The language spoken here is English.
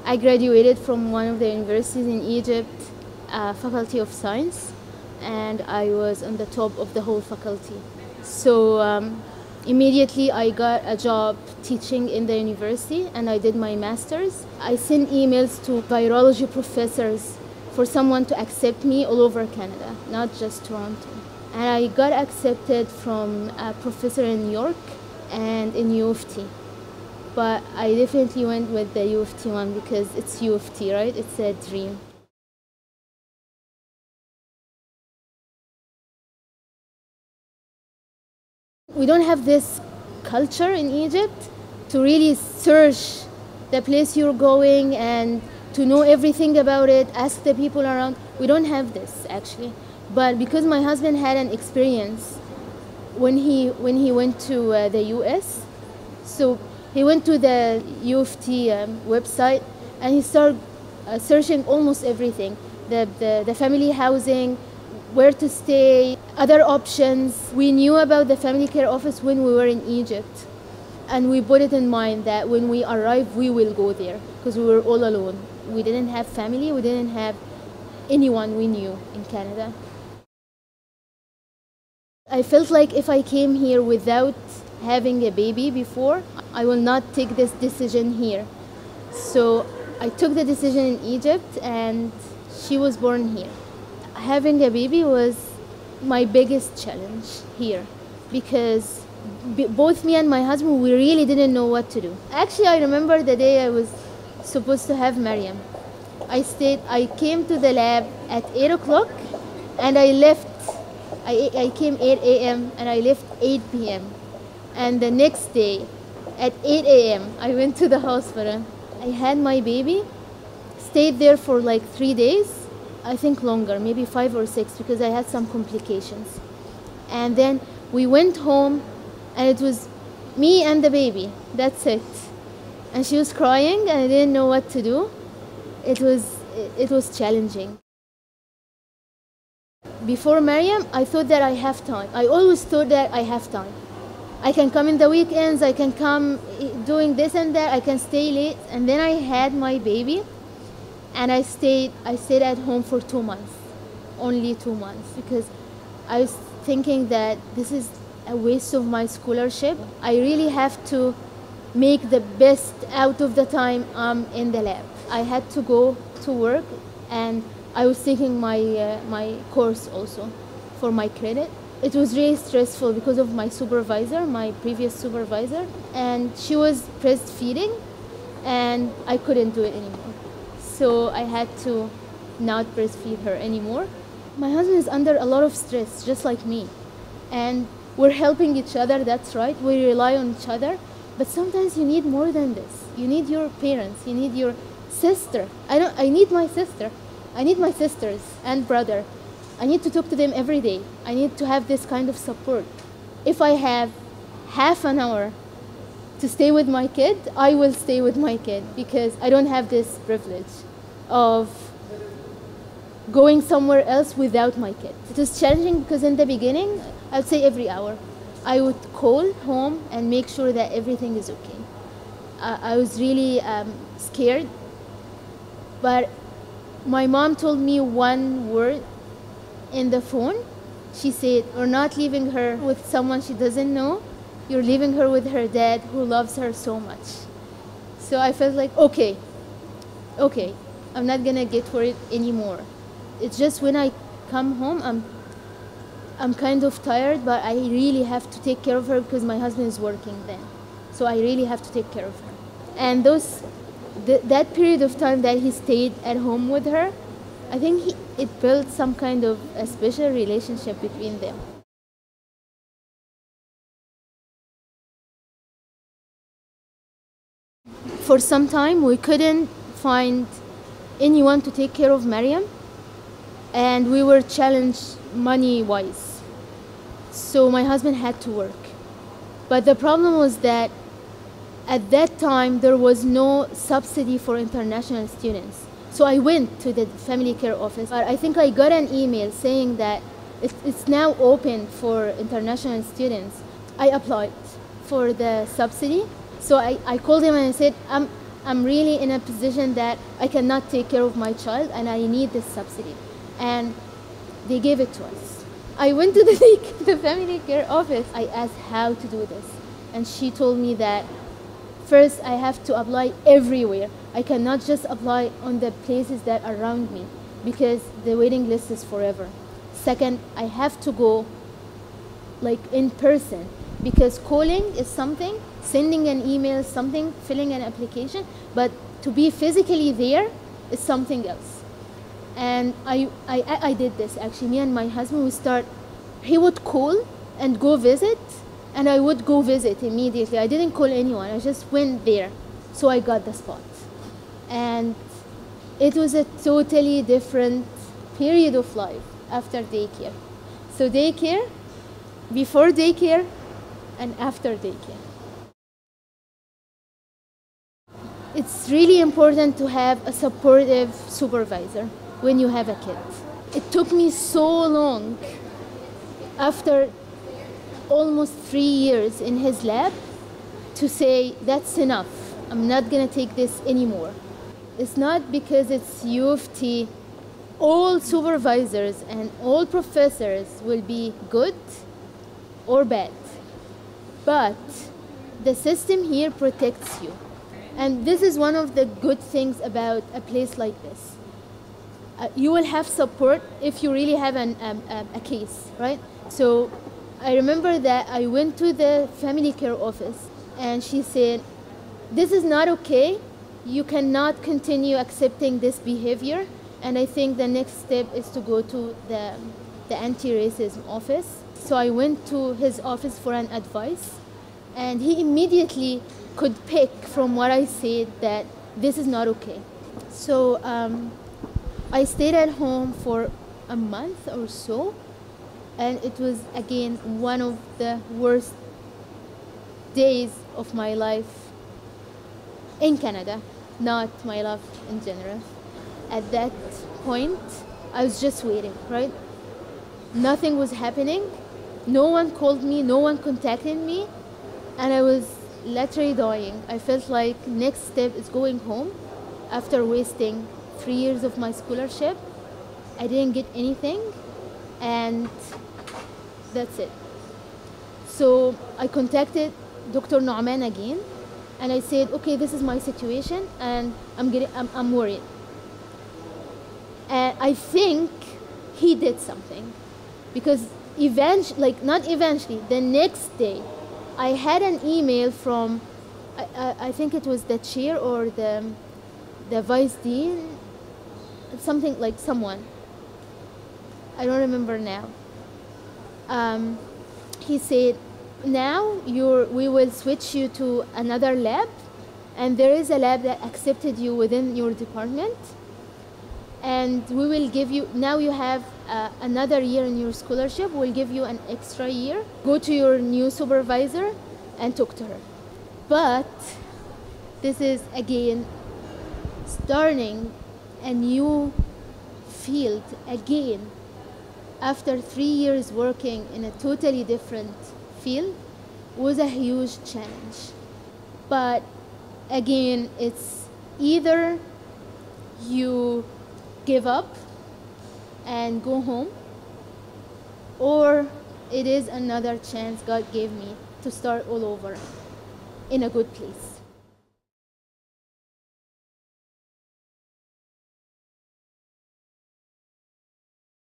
I graduated from one of the universities in Egypt, Faculty of Science, and I was on the top of the whole faculty. So immediately I got a job teaching in the university, and I did my master's. I sent emails to virology professors for someone to accept me all over Canada, not just Toronto. And I got accepted from a professor in New York and in U of T. But I definitely went with the U of T one because it's U of T, right? It's a dream. We don't have this culture in Egypt to really search the place you're going and to know everything about it, ask the people around. We don't have this, actually. But because my husband had an experience when he went to the US, so he went to the U of T website and he started searching almost everything. The family housing, where to stay, other options. We knew about the family care office when we were in Egypt. And we put it in mind that when we arrive, we will go there because we were all alone. We didn't have family, we didn't have anyone we knew in Canada. I felt like if I came here without having a baby before, I will not take this decision here. So I took the decision in Egypt and she was born here. Having a baby was my biggest challenge here because both me and my husband, we really didn't know what to do. Actually, I remember the day I was supposed to have Mariam. I came to the lab at 8 o'clock and I left. I came 8 a.m. and I left 8 p.m. And the next day at 8 a.m. I went to the hospital. I had my baby, stayed there for like 3 days, I think longer, maybe 5 or 6 because I had some complications. And then we went home and it was me and the baby, that's it. And she was crying and I didn't know what to do. It was challenging. Before Mariam, I thought that I have time. I always thought that I have time. I can come in the weekends, I can come doing this and that, I can stay late. And then I had my baby and I stayed at home for 2 months, only 2 months, because I was thinking that this is a waste of my scholarship. I really have to make the best out of the time I'm in the lab. I had to go to work and I was taking my course also for my credit. It was really stressful because of my supervisor, my previous supervisor, and she was breastfeeding and I couldn't do it anymore. So I had to not breastfeed her anymore. My husband is under a lot of stress, just like me. And we're helping each other, that's right. We rely on each other. But sometimes you need more than this. You need your parents, you need your sister. I need my sister. I need my sisters and brother. I need to talk to them every day. I need to have this kind of support. If I have half an hour to stay with my kid, I will stay with my kid because I don't have this privilege of going somewhere else without my kid. It was challenging because in the beginning, I would say every hour, I would call home and make sure that everything is okay. I was really scared, but my mom told me one word in the phone. She said, "We're not leaving her with someone she doesn't know. You're leaving her with her dad who loves her so much." So I felt like, okay, I'm not gonna get worried anymore. It's just when I come home, I'm kind of tired, but I really have to take care of her because my husband is working then. So I really have to take care of her. And that period of time that he stayed at home with her, I think it built some kind of a special relationship between them. For some time, we couldn't find anyone to take care of Mariam, and we were challenged money-wise. So my husband had to work. But the problem was that at that time, there was no subsidy for international students. So I went to the family care office. But I think I got an email saying that it's now open for international students. I applied for the subsidy. So I called him and I said, I'm really in a position that I cannot take care of my child and I need this subsidy. And they gave it to us. I went to the family care office. I asked how to do this. And she told me that first I have to apply everywhere. I cannot just apply on the places that are around me because the waiting list is forever. Second, I have to go like in person because calling is something, sending an email is something, filling an application, but to be physically there is something else. And I did this actually. Me and my husband, he would call and go visit, and I would go visit immediately. I didn't call anyone, I just went there. So I got the spot. And it was a totally different period of life after daycare. So daycare, before daycare, and after daycare. It's really important to have a supportive supervisor when you have a kid. It took me so long after almost 3 years in his lab to say, that's enough. I'm not gonna take this anymore. It's not because it's U of T. All supervisors and all professors will be good or bad. But the system here protects you. And this is one of the good things about a place like this. You will have support if you really have a case, right? So I remember that I went to the family care office and she said, this is not okay. You cannot continue accepting this behavior. And I think the next step is to go to the anti-racism office. So I went to his office for an advice. And he immediately could pick from what I said that this is not okay. So I stayed at home for a month or so. And it was, again, one of the worst days of my life in Canada, not my life in general. At that point, I was just waiting, right? Nothing was happening. No one called me, no one contacted me, and I was literally dying. I felt like next step is going home after wasting 3 years of my scholarship. I didn't get anything, and that's it. So I contacted Dr. Nauman again, and I said, okay, this is my situation, and I'm worried. And I think he did something, because the next day, I had an email from, I think it was the chair or the vice dean, something like someone. I don't remember now. He said, now we will switch you to another lab, and there is a lab that accepted you within your department, and we will give you, now you have another year in your scholarship, we'll give you an extra year. Go to your new supervisor and talk to her. But this is, again, starting a new field again. After 3 years working in a totally different field was a huge challenge. But again, it's either you give up and go home, or it is another chance God gave me to start all over in a good place.